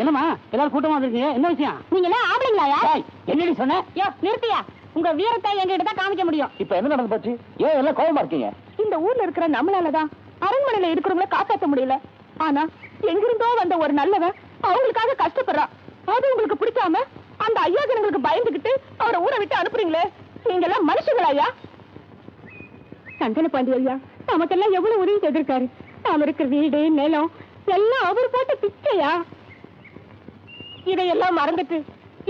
என்னமா எல்லாரும் கூட்டமா இருக்கீங்க? என்ன விஷயம்? நீங்க எல்லாம் ஆம்பளைங்களாயா? என்னடி சொன்ன? யோ நிறுத்தியா, உங்க வீரத்தை எங்ககிட்ட தான் காமிக்க முடியும். இப்ப என்ன நடந்து போச்சு? ஏன் எல்லாம் கோவமா இருக்கீங்க? இந்த ஊர்ல இருக்கிற நம்மளாலதான் அரண்மனையில இருக்கிறவங்கள காப்பாற்ற முடியல. ஆனா எங்கிருந்தோ வந்த ஒரு நல்லவன் அவங்களுக்காக கஷ்டப்படுறான். அது உங்களுக்கு பிடிக்காம அந்த ஐயா ஜனங்களுக்கு பயந்துகிட்டு அவரை ஊரை விட்டு அனுப்புறீங்களே, நீங்க எல்லாம் மனுஷங்களாயா? சந்தன பாண்டி ஐயா நமக்கெல்லாம் எவ்வளவு உதவி செய்திருக்காரு. நாம இருக்கிற வீடு நிலம் எல்லாம் அவர் போட்ட பிச்சையா? இதையெல்லாம் மறந்துட்டு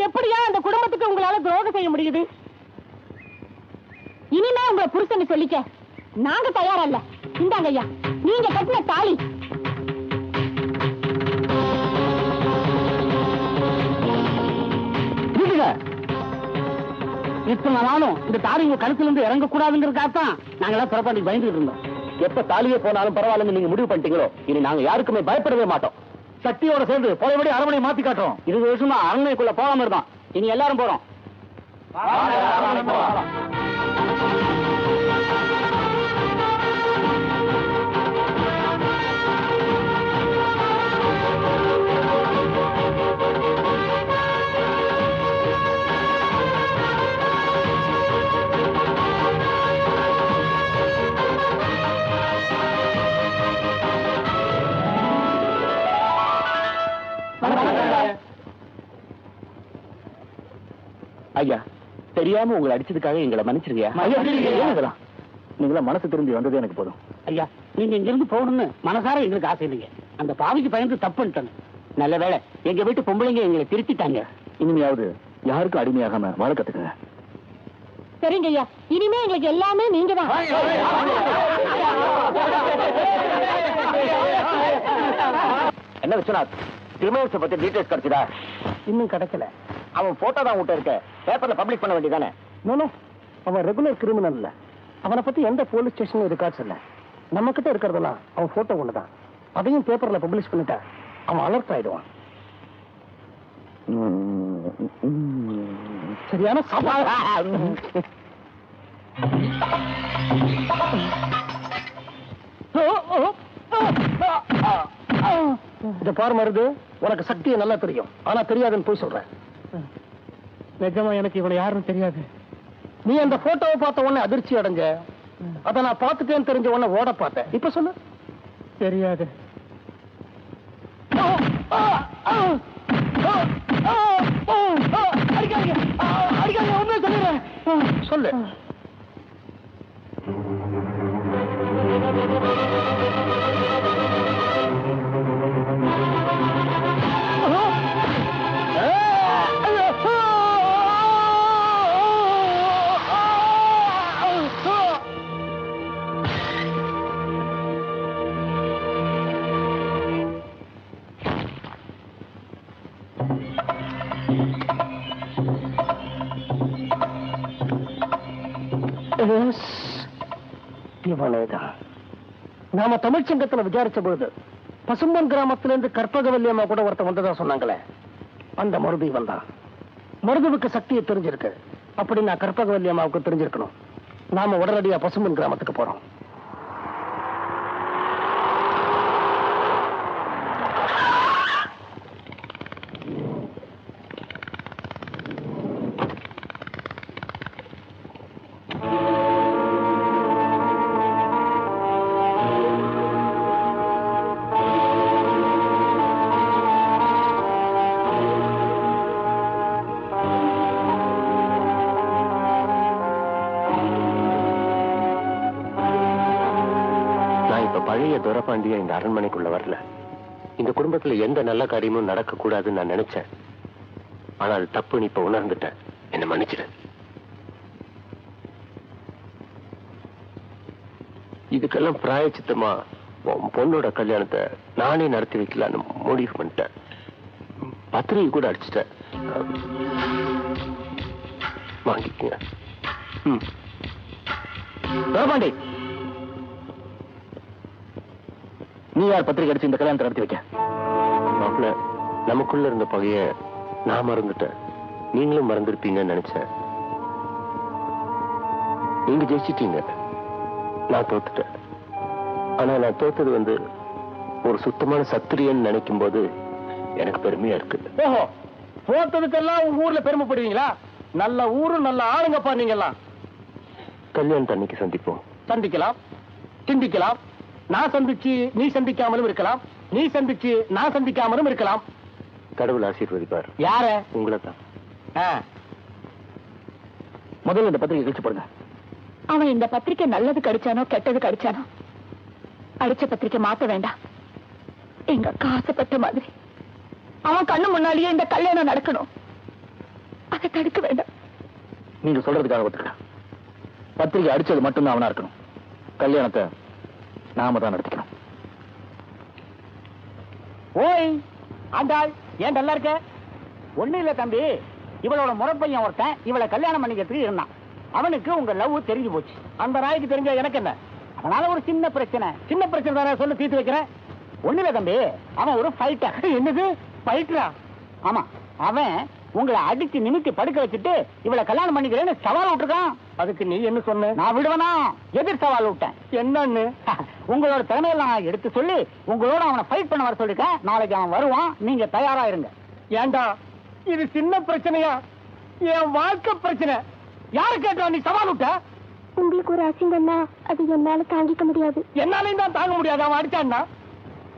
எப்படியா அந்த குடும்பத்துக்கு உங்களால துரோகம் செய்ய முடியுது? இனிமே உங்களை புருஷன் சொல்லிக்க நாங்க தயாரல்ல. இந்தாங்க ஐயா, நீங்க கட்டின தாலி. இத்தனை நாளும் இந்த தாலி உங்க கழுத்துல இருந்து இறங்க கூடாதுங்கிறதுக்காகத்தான் நாங்கெல்லாம் புறப்பாண்டிக்கு பயந்துட்டு இருந்தோம். எப்ப தாலியே போனாலும் பரவாயில்ல நீங்க முடிவு பண்ணிட்டீங்களோ, இனி நாங்க யாருக்குமே பயப்படவே மாட்டோம். சக்தியோட சேர்ந்து போயபடி அரண்மனை மாத்தி காட்டுறோம். 20 வருஷமா அரண்மனைக்குள்ள போகாம இருந்தோம், இனி எல்லாரும் போறோம். ஐயா, தெரியாம உங்களை அடிச்சதுக்காக எங்களை மன்னிச்சிருக்கீங்க. நீங்களா மனசு திரும்பி வந்ததே எனக்கு போதும். ஐயா, நீங்க இங்கிருந்து போகணும்னு மனசார எங்களுக்கு ஆசை இல்லைங்க. அந்த பாவிக்கு பயந்து தப்பு பண்ணிட்டாங்க. நல்ல வேளை எங்க வீட்டு பொம்பளைங்க எங்களை திருத்திட்டாங்க. இனிமையாவது யாருக்கும் அடிமையாகாம வாழ கத்துக்குங்க. சரிங்க ஐயா, இனிமே எங்களுக்கு எல்லாமே நீங்க தான். என்ன விஸ்வநாத், திருமணத்தை பத்தி டீடைல்ஸ் கிடைச்சதா? இன்னும் கிடைக்கல. அவன் போட்டோ தான் விட்டு இருக்க, பேப்பர்ல பப்ளிஷ் பண்ண வேண்டியதானே? அவன் ரெகுலர் கிரிமினல் இல்ல. அவனை பத்தி எந்த போலீஸ் ஸ்டேஷன்ல ரெக்கார்ட்ஸ் இல்ல. நம்ம கிட்ட இருக்கிறதெல்லாம் அவன் போட்டோ ஒண்ணுதான். அதையும் பேப்பர்ல பப்ளிஷ் பண்ணிட்டா அவன் அலர்ட் ஆயிடுவான். சரியான இத பாரு மருது, உனக்கு சக்தியை நல்லா தெரியும், ஆனா தெரியாதுன்னு போய் சொல்றேன். நிஜமா எனக்கு இவனை யாருன்னு தெரியாது. நீ அந்த போட்டோவை பார்த்த உடனே அதிர்ச்சி அடைஞ்ச, அத நான் பார்த்துட்டேன்னு தெரிஞ்ச உடனே ஓட பார்த்தேன். இப்ப சொல்லு. தெரியாது. அடிக்காதீங்க, உண்மையை சொல்லிடுறேன். சொல்லு. நாம தமிழ்ச்சங்கத்துல விசாரிச்ச பொழுது பசும்பன் கிராமத்திலிருந்து கற்பகவல்லியம்மா கூட ஒருத்த வந்ததா சொன்னாங்களே, அந்த மருதி வந்தான். மருதுவுக்கு சக்தியை தெரிஞ்சிருக்கு. அப்படி நான் கற்பகவல்லியம்மாவுக்கு தெரிஞ்சிருக்கணும். நாம உடனடியா பசும்பன் கிராமத்துக்கு போறோம். பழைய துரபாண்டிய இந்த அரண்மனைக்குள்ள வரல. இந்த குடும்பத்துல எந்த நல்ல காரியமும் நடக்க கூடாதுன்னு நான் நினைச்சேன். ஆனால் தப்பு நீ இப்ப உணர்ந்துட்டேன். என்ன மன்னிச்சிடு. இதுக்கெல்லாம் பிராயச்சித்தமா பொண்ணோட கல்யாணத்தை நானே நடத்தி வைக்கலான்னு முடிவு பண்ணிட்டேன். பத்திரிகை கூட அடிச்சிட்டேன். வாங்கிக்கங்க. துரபாண்டி, நீ யார் பத்திரிகை அடிச்சு இந்த கல்யாணத்தை நடத்தி வைக்க? மாப்பிள்ள, நமக்குள்ள இருந்த பகைய நான் மறந்துட்டேன். நீங்களும் மறந்துருப்பீங்கன்னு நினைச்சேன். நீங்க ஜெயிச்சிட்டீங்க, நான் தோத்துட்டேன். ஆனா நான் தோத்தது ஒரு சுத்தமான சத்திரியன்னு நினைக்கும் போது எனக்கு பெருமையா இருக்கு. ஓஹோ, போட்டதுக்கெல்லாம் உங்க ஊர்ல பெருமைப்படுவீங்களா? நல்ல ஊரு, நல்ல ஆளுங்கப்பா நீங்க எல்லாம். கல்யாணம் அன்னைக்கு சந்திப்போம். சந்திக்கலாம், சிந்திக்கலாம். நான் சந்திச்சு நீ சந்திக்காமலும் இருக்கலாம், நீ சந்திச்சு நான் சந்திக்காமலும் இருக்கலாம். கடவுள் ஆசீர்வதிப்பார். யார? உங்களை தான். முதல்ல இந்த பத்திரிகை கழிச்சு போடுங்க. அவன் இந்த பத்திரிக்கை நல்லது கடிச்சானோ கெட்டது கடிச்சானோ அடிச்ச பத்திரிக்கை மாத்த வேண்டாம். எங்க அக்கா ஆசைப்பட்ட மாதிரி அவன் கண்ணு முன்னாலேயே இந்த கல்யாணம் நடக்கணும். அதை தடுக்க வேண்டாம். நீங்க சொல்றதுக்காக ஒத்துக்கிறேன். பத்திரிகை அடிச்சது மட்டும்தான் அவனா இருக்கணும். கல்யாணத்தை நாம தான் நடத்திக்கணும். ஓய் ஆண்டாள், ஏன் நல்லா இருக்க? ஒண்ணு இல்ல தம்பி, இவளோட முறப்பையன் ஒருத்தன் இவளை கல்யாணம் பண்ணிக்கிறதுக்கு இருந்தான். அவனுக்கு உங்க லவ் தெரிஞ்சு போச்சு. அந்த நாய்க்கு தெரிஞ்ச எனக்கு என்ன? அதனால ஒரு சின்ன பிரச்சனை. சின்ன பிரச்சனை தானே, சொல்லி தீர்த்து வைக்கிறேன். ஒண்ணு இல்ல தம்பி, அவன் ஒரு ஃபைட்டர். என்னது ஃபைட்டரா? ஆமா, அவன் உங்களை அடிச்சு நிமித்தி படுக்க வச்சுட்டு இவளை கல்யாணம் பண்ணிக்கிறேன்னு சவால் விட்டுருக்கான். அதுக்கு நீ என்ன சொன்ன? நான் விடுவேனா? எதிர் சவால் விட்டேன். என்னன்னு? உங்களோட திறமையெல்லாம் எடுத்து சொல்லி உங்களோட அவனை ஃபைட் பண்ண வர சொல்லிருக்கேன். நாளைக்கு அவன் வருவான், நீங்க தயாரா இருங்க. ஏண்டா இது சின்ன பிரச்சனையா? என் வாழ்க்கை பிரச்சனை. யாரு கேட்டா நீ சவால் விட்ட? உங்களுக்கு ஒரு அசிங்கம்னா அது என்னால தாங்கிக்க முடியாது. என்னாலையும் தான் தாங்க முடியாது. அவன் அடிச்சான்னா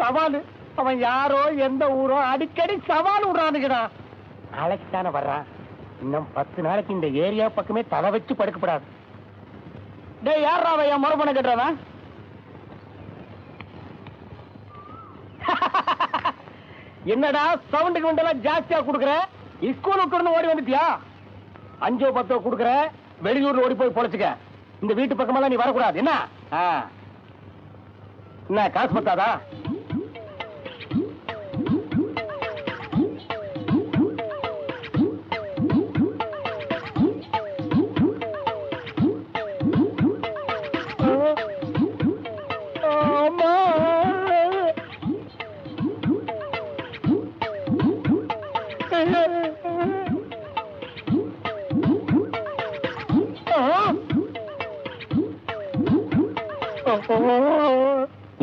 சவாலு. அவன் யாரோ எந்த ஊரோ அடிக்கடி சவால் விடுறானுங்கடா. நாளைக்கு தானே வர்றான். இன்னும் 10 நாளைக்கு இந்த ஏரியா பக்கமே தலை வச்சு படுக்கப்படாது. டேய், யாரா அவன் என் மறுபணம் கட்டுறவன்? என்னடா சவுண்டுக்கு வண்டெல்லாம் ஜாஸ்தியா கொடுக்குற? ஸ்கூல் விட்டு ஓடி வந்துட்டியா? 5 10 கொடுக்குற, வெளியூர்ல ஓடி போய் பொழைச்சுக்க. இந்த வீட்டு பக்கமெல்லாம் நீ வரக்கூடாது. என்ன என்ன காசு பத்தாதா?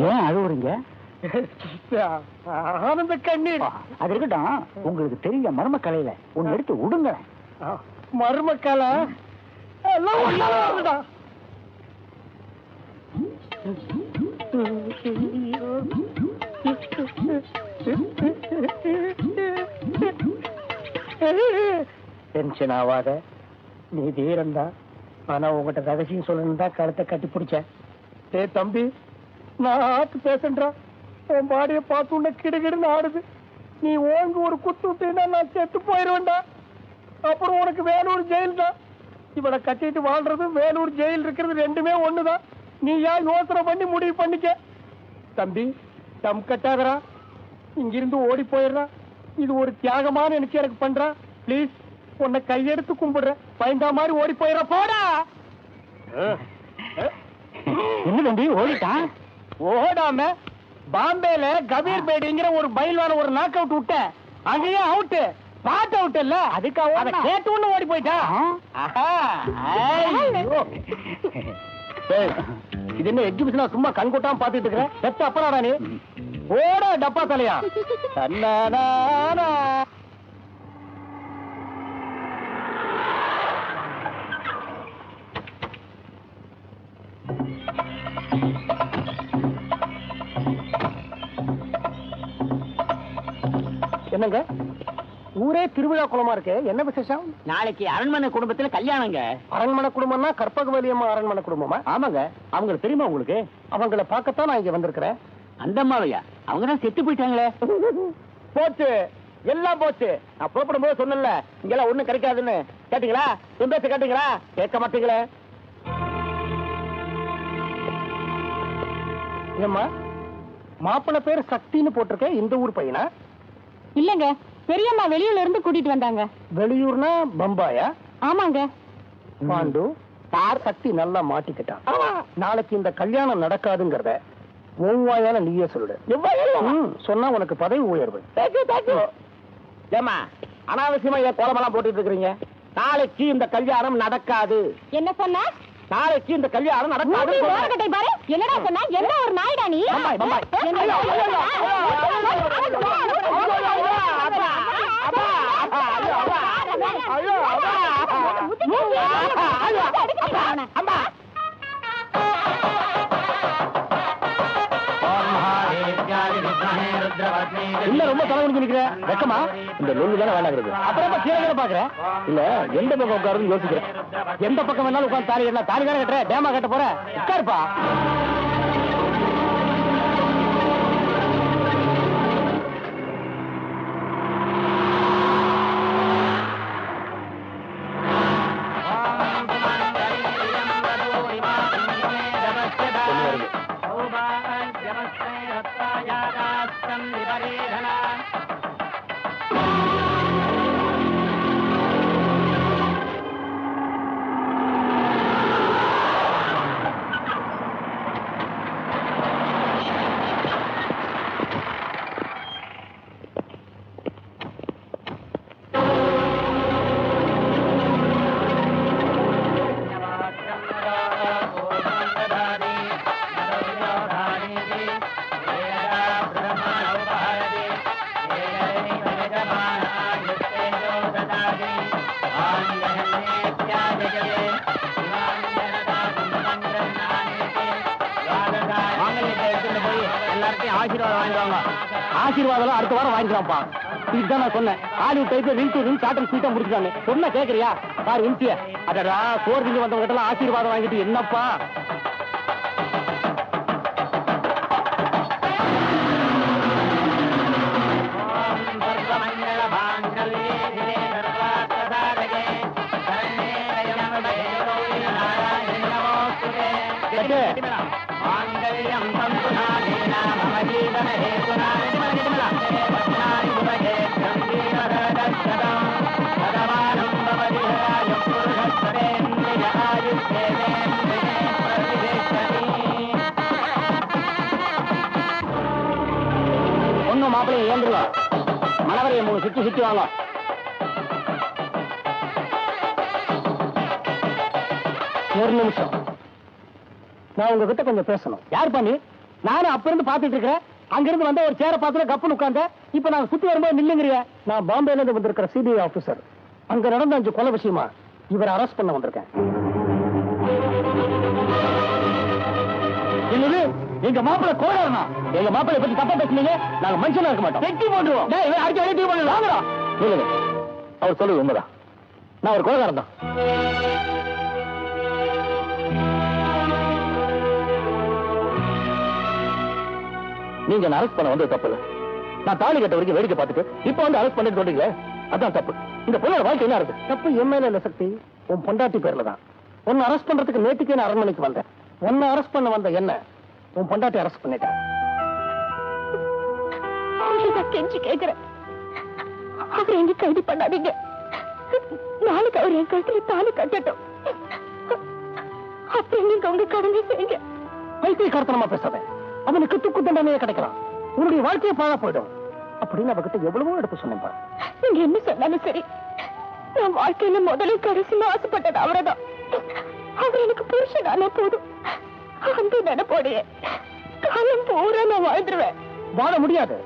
ஏன் அழுவுறீங்க? ஆனந்த கண்ணீர். அது இருக்கட்டும், உங்களுக்கு தெரிய மர்ம கலையில ஒன்னு எடுத்து விடுங்க. மர்ம கலை டென்ஷன் ஆகாத. நீ தீரந்தா. ஆனா உங்ககிட்ட ரகசியம் சொல்லணும் தான் கழுத்தை கட்டி பிடிச்சேன். ஏ தம்பி, நான் ஆத்து பேசன்றா. உன் பாடிய பார்த்து உன்ன கிடுகிடுன்னு ஆடுது. நீ ஓங்க ஒரு குத்து விட்டீங்கன்னா நான் செத்து போயிருவேன்டா. அப்புறம் உனக்கு வேலூர் ஜெயில் தான். இவனை கட்டிட்டு வாழ்றது வேலூர் ஜெயில் இருக்கிறது ரெண்டுமே ஒண்ணுதான். நீ ஏன் யோசனை பண்ணி முடிவு பண்ணிக்க. தம்பி, தம் கட்டாதரா. இங்கிருந்து ஓடி போயிடுறா. இது ஒரு தியாகமான நினைச்சு எனக்கு பண்றா. பிளீஸ், உன்னை கையெடுத்து கும்பிடுறேன். பயந்தா மாதிரி ஓடி போயிடுற. போடா. என்ன தம்பி ஓடிட்டான்? ஓடாம பாம்பேல கபீர் பேடிங்கிற ஒரு பயில்வான ஒரு நாக் அவுட் விட்டேன். அங்கேயே அவுட். பாட் அவுட் இல்ல, அதுக்காக கேட்டு ஒண்ணு ஓடி போயிட்டா. இது என்ன எக்ஸிபிஷனா? சும்மா கண்கூட்டாம பாத்துட்டு இருக்கிறேன். செத்த அப்பறாடா நீ. ஓட டப்பா தலையா. என்னங்க ஊரே திருவிழா குளமா இருக்கு? என்ன விசேஷம்? நாளைக்கு அரண்மனை குடும்பத்துல கல்யாணங்க. அரண்மனை குடும்பம்னா கற்பகவலியம்மா அரண்மனை குடும்பமா? ஆமாங்க. அவங்களுக்கு தெரியுமா உங்களுக்கு? அவங்கள பார்க்கத்தான் நான் இங்க வந்திருக்கிறேன். அந்த அம்மாவையா? அவங்க தான் செத்து போயிட்டாங்களே. போச்சு, எல்லாம் போச்சு. நான் புறப்படும் போது சொன்னல, இங்கெல்லாம் ஒண்ணும் கிடைக்காதுன்னு. கேட்டீங்களா? பேச கேட்டீங்களா? கேட்க மாட்டீங்களே. ஏம்மா, மாப்பிள்ளை பேர் சக்தின்னு போட்டிருக்கேன். இந்த ஊர் பையனா? இல்லங்க, பெரியம்மா வெளியூர்ல இருந்து கூட்டிட்டு வந்தாங்க. வெளியூர்னா பம்பாயா? ஆமாங்க. பாண்டு, யார் சக்தி நல்லா மாட்டிக்கிட்டான். நாளைக்கு இந்த கல்யாணம் நடக்காதுங்கிறத ஒவ்வாயால நீயே சொல்லுடு. சொன்னா உனக்கு பதவி உயர்வு. ஏமா அனாவசியமா என் கோலமெல்லாம் போட்டுட்டு இருக்கிறீங்க? நாளைக்கு இந்த கல்யாணம் நடக்காது. என்ன சொன்ன? நாளைக்கு இந்த கல்யாணம் நடக்காது. பாரு, என்னடா சொன்னா? என்ன ஒரு நாய்டா நீ? பம்பாய், பம்பாய். அம்மா இல்ல ரொம்ப தலைவலிக்கு நிக்கிறேன் வெக்கமா இந்த லொல்லு தானே வேண்டாங்கிறது அப்புறம் கீழே பாக்குறேன் இல்ல எந்த பக்கம் உட்காருன்னு யோசிக்கிறேன் எந்த பக்கம் வேணாலும் உட்காந்து தாலி கட்டலாம் தாலி தானே கட்டுறேன் டேமா கட்ட போறேன் உட்காருப்பா ஆசீர்வாதம் அடுத்த வாரம் வாங்கிக்கலாம்ப்பா இதுதான் நான் சொன்னேன் ஹாலிவுட் டைப்ல ரிங் டு ரிங் சாட்டன் ஸ்வீட்டா முடிச்சுட்டாங்க சொன்ன கேக்குறியா பாரு இன்சிய அதடா சோர்திங்க வந்தவங்க கிட்ட ஆசீர்வாதம் வாங்கிட்டு என்னப்பா ஒன்னும் மாப்பிள்ளைய ஏந்துருங்க மணவரைய 3 சுத்தி வாங்க ஒரு நிமிஷம் நான் உங்ககிட்ட கொஞ்சம் பேசணும் யார் பண்ணி நானும் அப்ப இருந்து பாத்துட்டு இருக்கிறேன் அங்கிருந்து வந்த ஒரு சேர பாத்துல கப்புன்னு உட்கார்ந்த இப்ப நான் சுத்தி வரும்போது நில்லுங்கிறிய நான் பாம்பேல இருந்து வந்திருக்கிற சிபிஐ ஆபீசர் அங்க நடந்த 5 கொலை விஷயமா இவரை அரெஸ்ட் பண்ண வந்திருக்கேன் என்னது எங்க மாப்பிள்ள கோழா எங்க மாப்பிள்ளை பத்தி தப்பா பேசுனீங்க நாங்க மனுஷனா இருக்க மாட்டோம் வெட்டி போட்டுருவோம் வாங்கடா அவர் சொல்லுது உண்மைதான் நான் ஒரு கோழக்காரன் தான் நீங்க அரெஸ்ட் பண்ண வந்து தப்பு இல்ல நான் தாலி கட்ட வரைக்கும் வேடிக்கை பார்த்துட்டு இப்ப வந்து அரெஸ்ட் பண்ணிட்டு சொல்றீங்களே அதான் தப்பு இந்த பொண்ணோட வாழ்க்கை என்ன இருக்கு தப்பு எம்எல்ஏ இல்ல சக்தி உன் பொண்டாட்டி பேர்ல தான் உன்னை அரெஸ்ட் பண்றதுக்கு நேற்றுக்கே நான் அரண்மனைக்கு வந்தேன் உன்னை அரெஸ்ட் பண்ண வந்த என்ன உன் பொண்டாட்டி அரெஸ்ட் பண்ணிட்டேன் கெஞ்சி கேக்குறேன் அவர் எங்க கைது பண்ணாதீங்க நாளைக்கு அவர் என் கழுத்துல தாலி கட்டட்டும் அப்புறம் நீங்க உங்க கடமை செய்யுங்க பைத்தியக்காரத்தனமா பேசாத அவனுக்கு துக்கு தண்டனையே கிடைக்கலாம் உன்னுடைய வாழ்க்கையை பாழா போயிடும் அப்படின்னு அவகிட்ட எவ்வளவோ எடுத்து சொன்னேன்பா நீங்க என்ன சொன்னாலும் சரி நான் வாழ்க்கையில முதல்ல கடைசியில ஆசைப்பட்டது அவரதான் அவர் எனக்கு புருஷனாலே போதும் அந்த நினைப்போடைய காலம் பூரா நான் வாழ்ந்துருவேன் வாழ முடியாது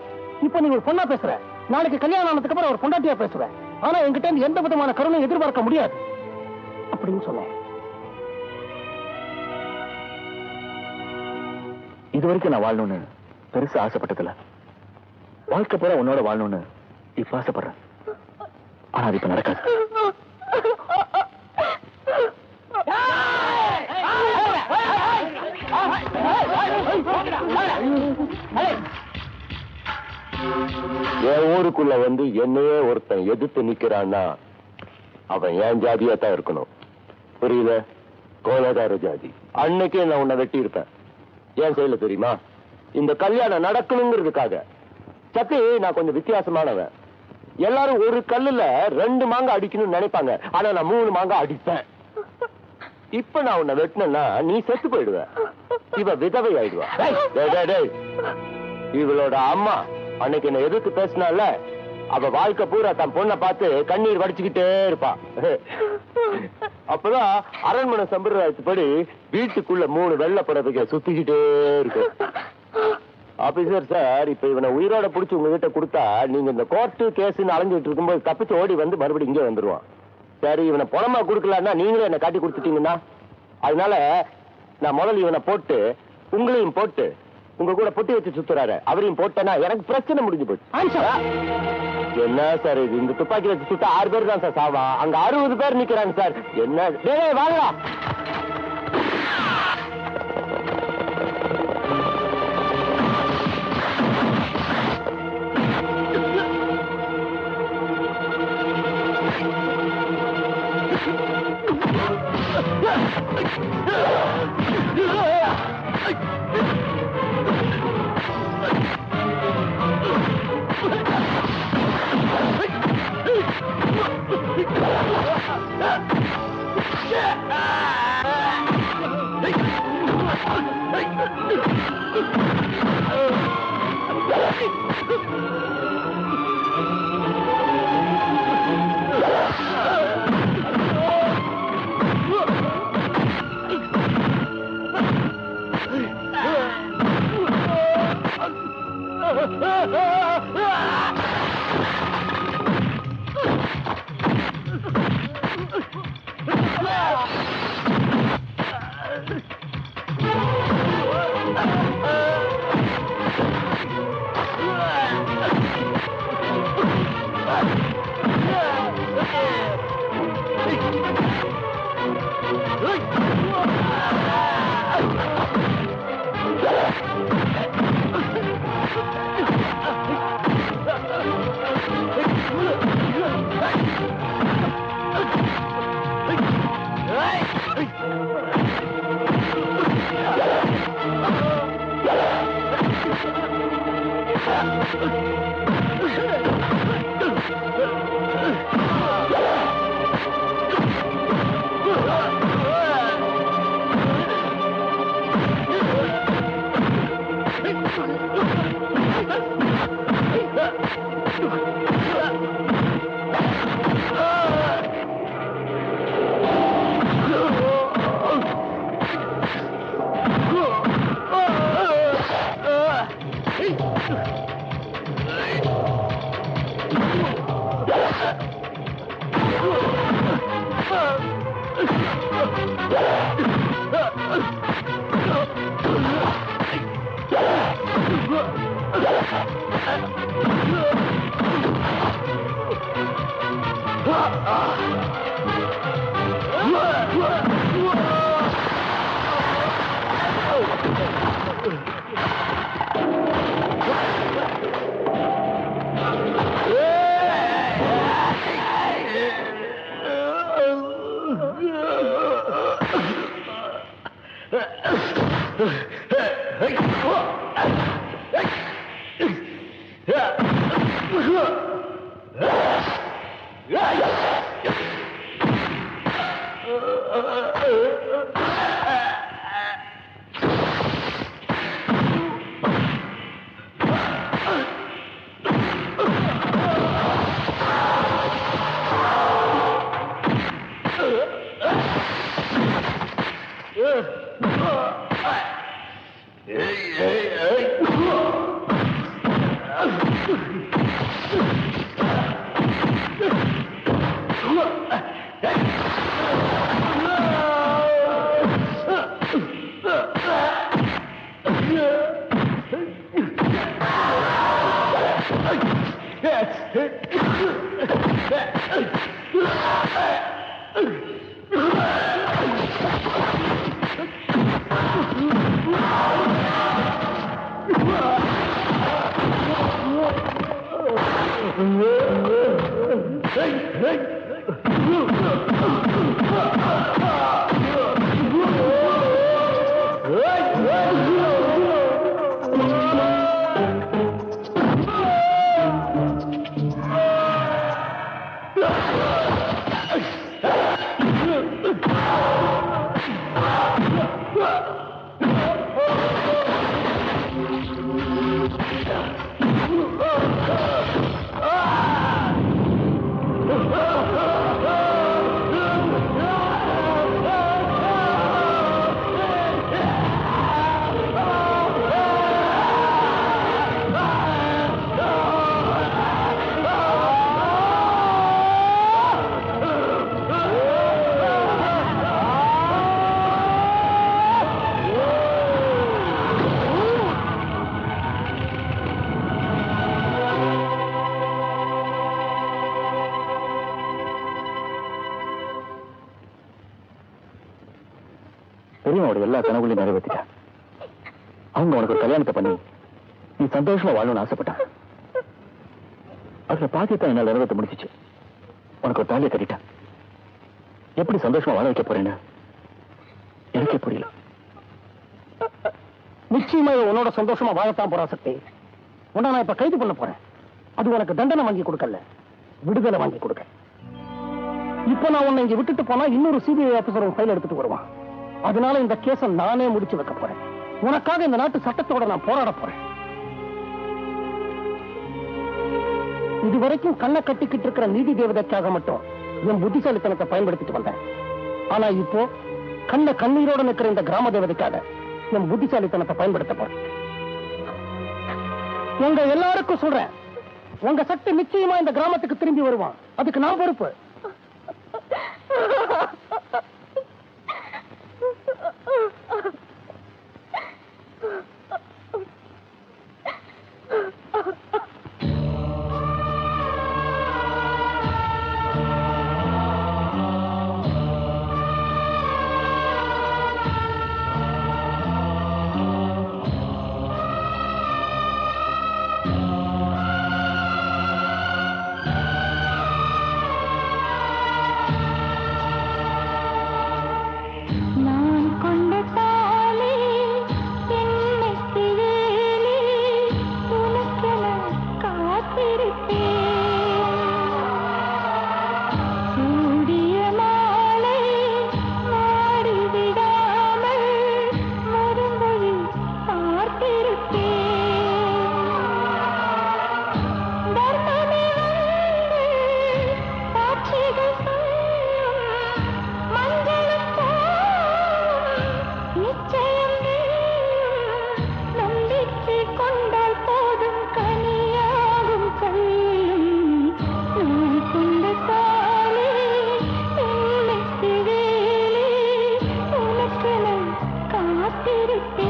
இப்ப நீ ஒரு பொண்ணா பேசுற நாளைக்கு கல்யாணம் ஆனதுக்கு அப்புறம் ஒரு பொண்டாட்டியா பேசுவேன் ஆனா என்கிட்ட இருந்து எந்த விதமான கருணையும் எதிர்பார்க்க முடியாது அப்படின்னு சொன்னேன் இது வரைக்கும் நான் வாழணும்னு பெருசா ஆசைப்பட்டதில்ல வாழ்க்கை பூரா உன்னோட வாழணும்னு இப்ப ஆசைப்படுறேன் ஆனா அது இப்ப நடக்காது என் ஊருக்குள்ள வந்து என்னையே ஒருத்தன் எதிர்த்து நிக்கிறான்னா அவன் என் ஜாதியா தான் இருக்கணும் புரியல கோலகார ஜாதி அன்னைக்கே நான் உன்னை வெட்டி இருப்பேன் ஏன் செய்யல தெரியுமா இந்த கல்யாணம் நடக்கணுங்கிறதுக்காக சத்தி நான் கொஞ்சம் வித்தியாசமானவன் எல்லாரும் ஒரு கல்லுல 2 மாங்காய் அடிக்கணும்னு நினைப்பாங்க ஆனா நான் 3 மாங்காய் அடிப்பேன் இப்ப நான் உன்னை வெட்டினா நீ செத்து போயிடுவ இவ விதவை ஆயிடுவா இவளோட அம்மா அன்னைக்கு என்ன எதிர்த்து பேசினால அவ வாழ்க்கை பூரா தன் பொண்ணை பார்த்து கண்ணீர் வடிச்சுக்கிட்டே இருப்பா அப்பதான் அரண்மனை சம்பிரதாயத்துப்படி வீட்டுக்குள்ள 3 வெள்ளை படத்துக்கு சுத்திக்கிட்டே இருக்கு ஆபீசர் சார் இப்ப இவனை உயிரோட புடிச்சு உங்ககிட்ட கொடுத்தா நீங்க இந்த கோர்ட்டு கேஸ்ன்னு அலைஞ்சிட்டு இருக்கும்போது தப்பிச்சு ஓடி வந்து மறுபடியும் இங்கே வந்துருவான் சரி, இவனை பணமா கொடுக்கலன்னா நீங்களே என்ன காட்டி கொடுத்துட்டீங்கன்னா, அதனால நான் முதல்ல இவனை போட்டு உங்களையும் போட்டு உங்க கூட பொட்டி வச்சு சுத்துறாரு அவரையும் போட்டேன்னா எனக்கு பிரச்சனை முடிஞ்சு போச்சு. என்ன சார் இது, இந்த துப்பாக்கி வச்சு சுத்த 6 பேர் தான் சார் சாவா, அங்க 60 பேர் நிக்கிறாங்க சார். என்ன வாங்க. அவனோட எல்லா கனவுகளையும் நிறைவேற்றிட்டா. அவங்க உனக்கு ஒரு கல்யாணத்தை பண்ணி நீ சந்தோஷமா வாழணும்னு ஆசைப்பட்டான். அதுல பாக்கியத்தான் என்னால் நிறைவேற்ற முடிச்சிச்சு. உனக்கு ஒரு தாலியை கட்டிட்டேன். எப்படி சந்தோஷமா வாழ வைக்க போறேன்னு எனக்கே புரியல. நிச்சயமா உன்னோட சந்தோஷமா வாழத்தான் போறா சக்தி. உன்னை நான் இப்ப கைது பண்ண போறேன். அது உனக்கு தண்டனை வாங்கி கொடுக்கல, விடுதலை வாங்கி கொடுக்க. இப்ப நான் உன்னை இங்க விட்டுட்டு போனா இன்னொரு சிபிஐ ஆபீசர் ஃபைல் எடுத்துட்டு வருவான். அதனால இந்த கேஸை நானே முடிச்சு வைக்க போறேன். உனக்காக இந்த நாட்டு சட்டத்தோட நான் போராட போறேன். இதுவரைக்கும் கண்ணை கட்டிக்கிட்டு இருக்கிற நீதி தேவதைக்காக மட்டும் என் புத்திசாலித்தனத்தை பயன்படுத்திட்டு வந்தேன். ஆனா இப்போ கண்ண கண்ணீரோட நிற்கிற இந்த கிராம தேவதைக்காக என் புத்திசாலித்தனத்தை பயன்படுத்த போறேன். உங்க எல்லாருக்கும் சொல்றேன், உங்க சக்தி நிச்சயமா இந்த கிராமத்துக்கு திரும்பி வருவான். அதுக்கு நான் பொறுப்பு. காத்திருப்பேன்.